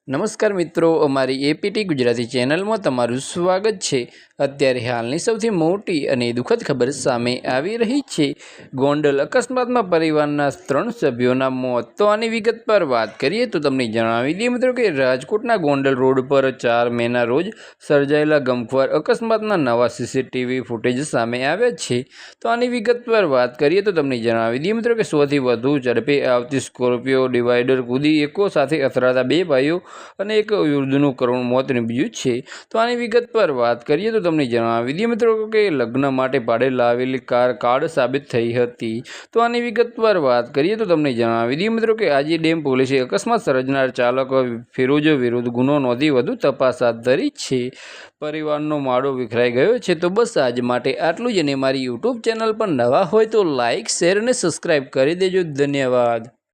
નમસ્કાર મિત્રો, અમારી એપીટી ગુજરાતી ચેનલમાં તમારું સ્વાગત છે। અત્યારે હાલની સૌથી મોટી અને દુઃખદ ખબર સામે આવી રહી છે। ગોંડલ અકસ્માતમાં પરિવારના 3 સભ્યોના મોત। તો આની વિગત પર વાત કરીએ તો તમને જણાવી દઈએ મિત્રો કે રાજકોટના ગોંડલ રોડ પર 4 મેના રોજ સર્જાયેલા ગમખ્વાર અકસ્માતના નવા સીસીટીવી ફૂટેજ સામે આવ્યા છે। તો આની વિગત પર વાત કરીએ તો તમને જણાવી દઈએ મિત્રો કે 100થી વધુ ઝડપે આવતી સ્કોર્પિયો ડિવાઈડર કૂદી એકો સાથે અથડાતા 2 ભાઈઓ અને એક વૃદ્ધનું કરુણ મોત નીપજ્યું છે। તો આની વિગત પર વાત કરીએ તો તમને જણાવી દઈએ મિત્રો કે લગ્ન માટે ભાડે લાવેલી કાર કાળ સાબિત થઈ હતી। તો આની વિગત પર વાત કરીએ તો તમને જણાવી દઈએ મિત્રો કે આજે ડેમ પોલીસે અકસ્માત સર્જનાર ચાલક ફિરોજ વિરુદ્ધ ગુનો નોંધી વધુ તપાસ હાથ ધરી છે। પરિવારનો માળો વિખરાઈ ગયો છે। તો બસ આજ માટે આટલું જ, અને મારી યુટ્યુબ ચેનલ પર નવા હોય તો લાઇક, શેર અને સબસ્ક્રાઈબ કરી દેજો। ધન્યવાદ।